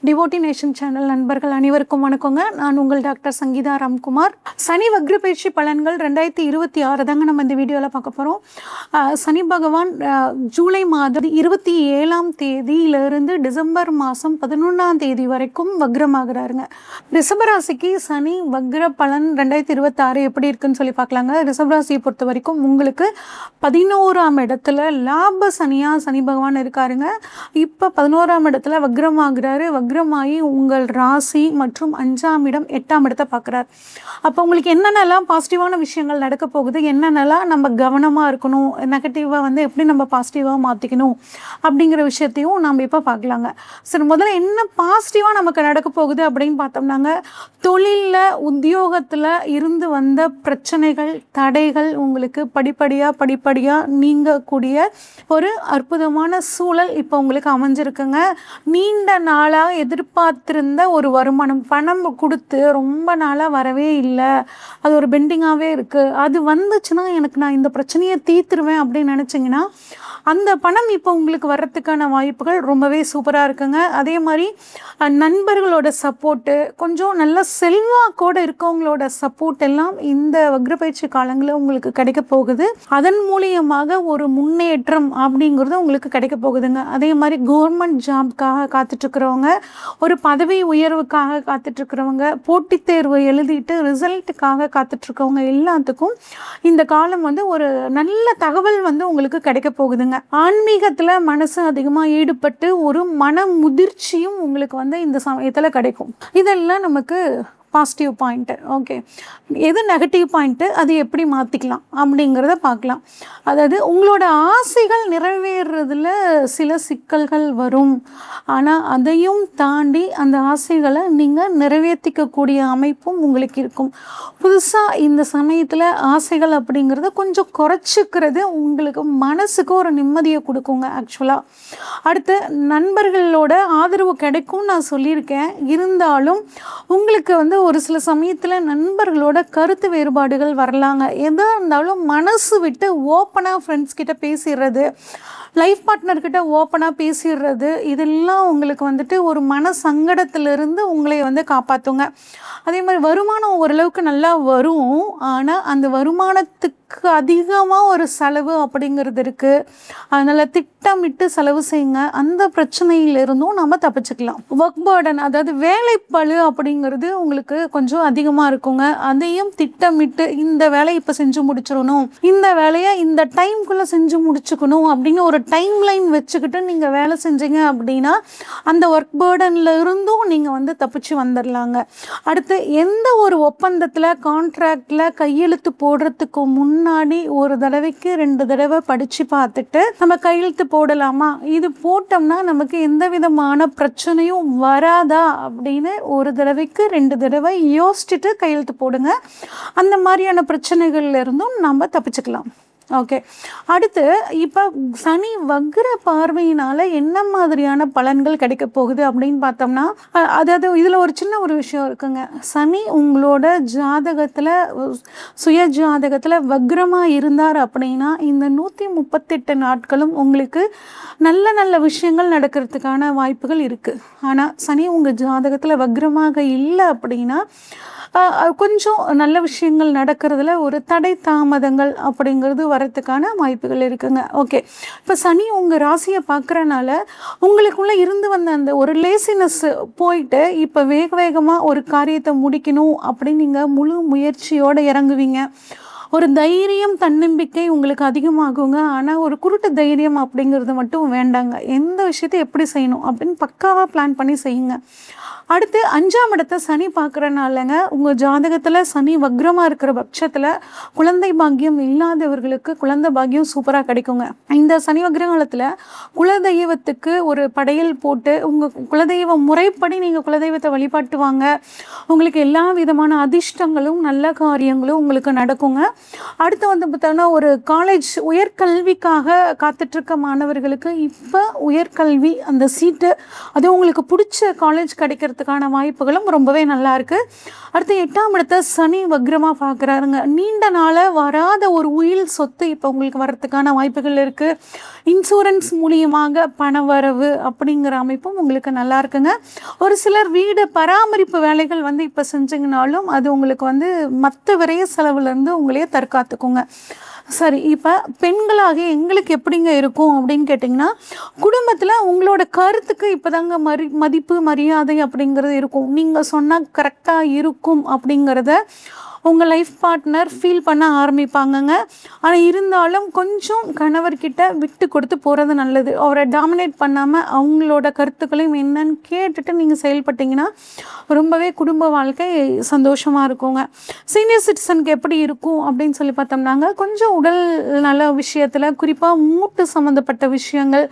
Devotee nation channel நண்பர்கள் அனைவருக்கும் வணக்கங்க. நான் உங்கள் டாக்டர் சங்கீதா ராம்குமார். சனி வக்ர பயிற்சி பலன்கள் 2026 தாங்க நம்ம இந்த வீடியோவில் பார்க்க போகிறோம். சனி பகவான் ஜூலை மாதம் 27ஆம் தேதியிலிருந்து டிசம்பர் மாதம் 11ஆம் தேதி வரைக்கும் வக்ரமாகிறாருங்க. ரிஷபராசிக்கு சனி வக்ர பலன் 2026 எப்படி இருக்குன்னு சொல்லி பார்க்கலாங்க. ரிஷபராசியை பொறுத்த வரைக்கும் உங்களுக்கு 11ஆம் இடத்துல லாப சனியாக சனி பகவான் இருக்காருங்க. இப்போ 11ஆம் இடத்துல வக்ரமாகிறாரு. வக்ரமாகி உங்கள் ராசி மற்றும் 5ஆம் இடம் 8ஆம் இடத்தை பார்க்குறாரு. அப்போ உங்களுக்கு என்னென்னலாம் பாசிட்டிவான விஷயங்கள் நடக்க போகுது, என்னென்னலாம் நம்ம கவனமாக இருக்கணும், நெகட்டிவாக எப்படி நம்ம பாசிட்டிவாக மாற்றிக்கணும் அப்படிங்கிற விஷயத்தையும் நம்ம இப்போ பார்க்கலாங்க. சரி, முதல்ல என்ன பாசிட்டிவாக நமக்கு நடக்க போகுது அப்படின்னு பார்த்தோம்னாங்க, தொழிலில் உத்தியோகத்தில் இருந்து வந்த பிரச்சனைகள் தடைகள் உங்களுக்கு படிப்படியாக நீங்கக்கூடிய ஒரு அற்புதமான சூழல் இப்போ உங்களுக்கு அமைஞ்சிருக்குங்க. நீண்ட நாளாக எதிர்பார்த்திருந்த ஒரு வருமானம், பணம் கொடுத்து ரொம்ப நாளாக வரவே இல்லை, அது ஒரு பெண்டிங்காகவே இருக்குது, அது வந்துச்சுன்னா நான் இந்த பிரச்சனையை தீர்த்துருவேன் அப்படின்னு நினச்சிங்கன்னா அந்த பணம் இப்போ உங்களுக்கு வர்றதுக்கான வாய்ப்புகள் ரொம்பவே சூப்பராக இருக்குங்க. அதே மாதிரி நண்பர்களோட சப்போர்ட்டு, கொஞ்சம் நல்ல செல்வாக்கோடு இருக்கவங்களோட சப்போர்ட் எல்லாம் இந்த வக்ரப்பயிற்சி காலங்களில் உங்களுக்கு கிடைக்க போகுது. அதன் மூலியமாக ஒரு முன்னேற்றம் அப்படிங்கிறது உங்களுக்கு கிடைக்க போகுதுங்க. அதே மாதிரி கவர்மெண்ட் ஜாப்காக காத்துட்ருக்கிறவங்க, ஒரு பதவி உயர்வுக்காக காத்துட்ருக்கிறவங்க, போட்டித் தேர்வு எழுதிட்டு ரிசல்ட்டுக்காக காத்துட்ருக்கவங்க எல்லாத்துக்கும் இந்த காலம் ஒரு நல்ல தகவல் உங்களுக்கு கிடைக்க போகுதுங்க. ஆன்மீகத்தில் மனசு அதிகமாக ஈடுபட்டு ஒரு மன முதிர்ச்சியும் உங்களுக்கு இந்த சமயத்தில் கிடைக்கும். இதெல்லாம் நமக்கு பாசிட்டிவ் பாயிண்ட்டு. ஓகே, எது நெகட்டிவ் பாயிண்ட்டு, அது எப்படி மாற்றிக்கலாம் அப்படிங்கிறத பார்க்கலாம். அதாவது உங்களோட ஆசைகள் நிறைவேறதில் சில சிக்கல்கள் வரும். ஆனால் அதையும் தாண்டி அந்த ஆசைகளை நீங்கள் நிறைவேற்றிக்கக்கூடிய அமைப்பும் உங்களுக்கு இருக்கும். புதுசாக இந்த சமயத்தில் ஆசைகள் அப்படிங்கிறத கொஞ்சம் குறைச்சிக்கிறது உங்களுக்கு மனசுக்கு ஒரு நிம்மதியை கொடுக்குங்க ஆக்சுவலாக. அடுத்து நண்பர்களோட ஆதரவு கிடைக்கும்னு நான் சொல்லியிருக்கேன். இருந்தாலும் உங்களுக்கு ஒரு சில சமயத்தில் நண்பர்களோட கருத்து வேறுபாடுகள் வரலாங்க. எதாக இருந்தாலும் மனசு விட்டு ஓப்பனாக ஃப்ரெண்ட்ஸ் கிட்ட பேசிடுறது, லைஃப் பார்ட்னர்கிட்ட ஓப்பனாக பேசிடுறது, இதெல்லாம் உங்களுக்கு ஒரு மன சங்கடத்திலிருந்து உங்களை காப்பாற்றுங்க. அதே மாதிரி வருமானம் ஓரளவுக்கு நல்லா வரும். ஆனால் அந்த வருமானத்துக்கு அதிகமாக ஒரு செலவு அப்படிங்கிறது இருக்குது. அதனால் திட்டமிட்டு செலவு செய்யுங்க. அந்த பிரச்சனையிலிருந்தும் நம்ம தப்பிச்சுக்கலாம். ஒர்க் பர்டன், அதாவது வேலைப்பளு அப்படிங்கிறது உங்களுக்கு கொஞ்சம் அதிகமாக இருக்குங்க. அதையும் திட்டமிட்டு இந்த வேலையை இப்போ செஞ்சு முடிச்சிடணும், இந்த வேலையை இந்த டைம்குள்ளே செஞ்சு முடிச்சுக்கணும் அப்படின்னு ஒரு டைம் லைன் வச்சுக்கிட்டு நீங்கள் வேலை செஞ்சீங்க அப்படின்னா அந்த ஒர்க் பர்டனில் இருந்தும் நீங்கள் தப்பிச்சு வந்துடலாங்க. அடுத்து எந்த ஒரு ஒப்பந்தத்தில் கான்ட்ராக்டில் கையெழுத்து போடுறதுக்கு முன்னாடி ஒரு தடவைக்கு 2 தடவை படித்து பார்த்துட்டு நம்ம கையெழுத்து போடலாமா, இது போட்டோம்னா நமக்கு எந்த விதமான பிரச்சனையும் வராதா அப்படின்னு ஒரு தடவைக்கு 2 தடவை யோசிச்சுட்டு கையெழுத்து போடுங்க. அந்த மாதிரியான பிரச்சனைகள்ல இருந்தும் நம்ம தப்பிச்சுக்கலாம். ஓகே, அடுத்து இப்போ சனி வக்ர பார்வையினால் என்ன மாதிரியான பலன்கள் கிடைக்க போகுது அப்படின்னு பார்த்தோம்னா, அதாவது இதில் ஒரு சின்ன ஒரு விஷயம் இருக்குங்க. சனி உங்களோட ஜாதகத்தில், சுய ஜாதகத்தில் வக்ரமாக இருந்தார் அப்படின்னா இந்த 138 நாட்களும் உங்களுக்கு நல்ல நல்ல விஷயங்கள் நடக்கிறதுக்கான வாய்ப்புகள் இருக்குது. ஆனால் சனி உங்கள் ஜாதகத்தில் வக்ரமாக இல்லை அப்படின்னா கொஞ்சம் நல்ல விஷயங்கள் நடக்கிறதுல ஒரு தடை தாமதங்கள் அப்படிங்கிறது வரத்துக்கான வாய்ப்புகள் இருக்குங்க. ஓகே, இப்போ சனி உங்கள் ராசியை பார்க்குறனால உங்களுக்குள்ளே இருந்து வந்த அந்த ஒரு லேசினஸ் போயிட்டு இப்போ வேகமாக ஒரு காரியத்தை முடிக்கணும் அப்படின்னு நீங்கள் முழு முயற்சியோடு இறங்குவீங்க. ஒரு தைரியம் தன்னம்பிக்கை உங்களுக்கு அதிகமாகுங்க. ஆனால் ஒரு குருட்டு தைரியம் அப்படிங்கிறது மட்டும் வேண்டாங்க. எந்த விஷயத்தை எப்படி செய்யணும் அப்படின்னு பக்காவாக பிளான் பண்ணி செய்யுங்க. அடுத்து 5ஆம் இடத்தை சனி பார்க்குறனாலங்க உங்கள் ஜாதகத்தில் சனி வக்ரமாக இருக்கிற பட்சத்தில் குழந்தை பாக்கியம் இல்லாதவர்களுக்கு குழந்தை பாக்கியம் சூப்பராக கிடைக்குங்க. இந்த சனி வக்ர காலத்தில் குலதெய்வத்துக்கு ஒரு படையல் போட்டு உங்கள் குலதெய்வ முறைப்படி நீங்கள் குலதெய்வத்தை வழிபாட்டு வாங்க. உங்களுக்கு எல்லா விதமான அதிர்ஷ்டங்களும் நல்ல காரியங்களும் உங்களுக்கு நடக்குங்க. அடுத்து வந்து பார்த்தோன்னா ஒரு காலேஜ் உயர்கல்விக்காக காத்துட்ருக்க மாணவர்களுக்கு இப்போ உயர்கல்வி அந்த சீட்டு அது உங்களுக்கு பிடிச்ச காலேஜ் கிடைக்கிறதுக்கான வாய்ப்புகளும் ரொம்பவே நல்லாயிருக்கு. அடுத்து 8ஆம் இடத்தை சனி வக்ரமாக பார்க்குறாருங்க. நீண்ட நாளாக வராத ஒரு உயில் சொத்து இப்போ உங்களுக்கு வர்றதுக்கான வாய்ப்புகள் இருக்குது. இன்சூரன்ஸ் மூலியமாக பண வரவு அப்படிங்கிற அமைப்பும் உங்களுக்கு நல்லா இருக்குங்க. ஒரு சிலர் வீடு பராமரிப்பு வேலைகள் வந்து இப்போ செஞ்சிங்கனாலும் அது உங்களுக்கு வந்து மற்ற விரைய செலவுலேருந்து உங்களையே தற்காத்துக்குங்க. சரி, இப்போ பெண்களாக எங்களுக்கு எப்படிங்க இருக்கும் அப்படின்னு கேட்டிங்கன்னா, குடும்பத்தில் உங்களோட கருத்துக்கு இப்போ தாங்க மதிப்பு மரியாதை அப்படிங்கிறது இருக்கும். நீங்கள் சொன்னால் கரெக்டாக இருக்கும் அப்படிங்கிறத உங்கள் லைஃப் பார்ட்னர் ஃபீல் பண்ண ஆரம்பிப்பாங்கங்க. ஆனால் இருந்தாலும் கொஞ்சம் கணவர்கிட்ட விட்டு கொடுத்து போகிறது நல்லது. அவரை டாமினேட் பண்ணாமல் அவங்களோட கருத்துக்களையும் என்னன்னு கேட்டுட்டு நீங்கள் செயல்பட்டிங்கன்னா ரொம்பவே குடும்ப வாழ்க்கை சந்தோஷமாக இருக்குங்க. சீனியர் சிட்டிசனுக்கு எப்படி இருக்கும் அப்படின்னு சொல்லி பார்த்தோம்னாங்க, கொஞ்சம் உடல் நல விஷயத்தில் குறிப்பாக மூட்டு சம்மந்தப்பட்ட விஷயங்கள்,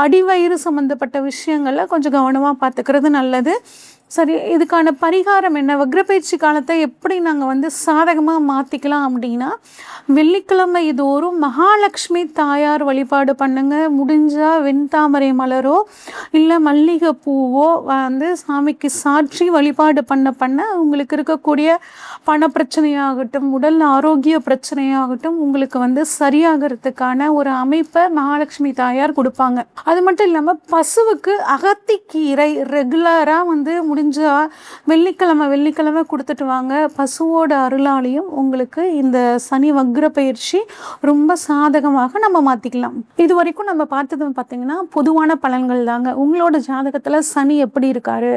அடிவயிறு சம்மந்தப்பட்ட விஷயங்களில் கொஞ்சம் கவனமாக பார்த்துக்கிறது நல்லது. சரி, இதுக்கான பரிகாரம் என்ன? வக்ரப்பயிற்சி காலத்தை எப்படி நாங்கள் வந்து சாதகமாக மாற்றிக்கலாம் அப்படின்னா, வெள்ளிக்கிழமை தோறும் மகாலட்சுமி தாயார் வழிபாடு பண்ணுங்க. முடிஞ்சால் வெண்தாமரை மலரோ இல்லை மல்லிகை பூவோ வந்து சாமிக்கு சாற்றி வழிபாடு பண்ண உங்களுக்கு இருக்கக்கூடிய பண பிரச்சனையாகட்டும், உடல் ஆரோக்கிய பிரச்சனையாகட்டும் உங்களுக்கு வந்து சரியாகிறதுக்கான ஒரு அமைப்பை மகாலட்சுமி தாயார் கொடுப்பாங்க. அது மட்டும் இல்லாமல் பசுவுக்கு அகத்திக்கீரை ரெகுலராக வந்து முடிஞ்சால் வெள்ளிக்கிழமை கொடுத்துட்டு வாங்க. பசுவோட அருளாலையும் உங்களுக்கு இந்த சனி வக்ர பயிற்சி ரொம்ப சாதகமாக நம்ம மாற்றிக்கலாம். இது வரைக்கும் நம்ம பார்த்தது பார்த்திங்கன்னா பொதுவான பலன்கள் தாங்க. உங்களோட ஜாதகத்தில் சனி எப்படி இருக்காரு,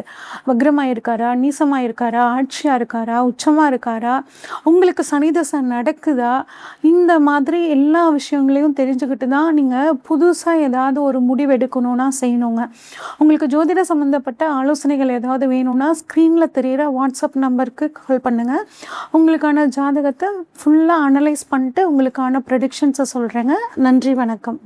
வக்ரமாக இருக்காரா, நீசமாக இருக்காரா, ஆட்சியாக இருக்காரா, உச்சமாக இருக்காரா, உங்களுக்கு சனி தசை நடக்குதா, இந்த மாதிரி எல்லா விஷயங்களையும் தெரிஞ்சுக்கிட்டு தான் நீங்கள் புதுசாக ஏதாவது ஒரு முடிவு எடுக்கணும்னா செய்யணுங்க. உங்களுக்கு ஜோதிட சம்மந்தப்பட்ட ஆலோசனைகள் ஏதாவது வேணும்னா ஸ்க்ரீனில் தெரிகிற வாட்ஸ்அப் நம்பருக்கு கால் பண்ணுங்கள். உங்களுக்கான ஜாதகத்தை ஃபுல்லாக அனலைஸ் பண்ணிட்டு உங்களுக்கான ப்ரெடிக்ஷன்ஸை சொல்கிறேங்க. நன்றி, வணக்கம்.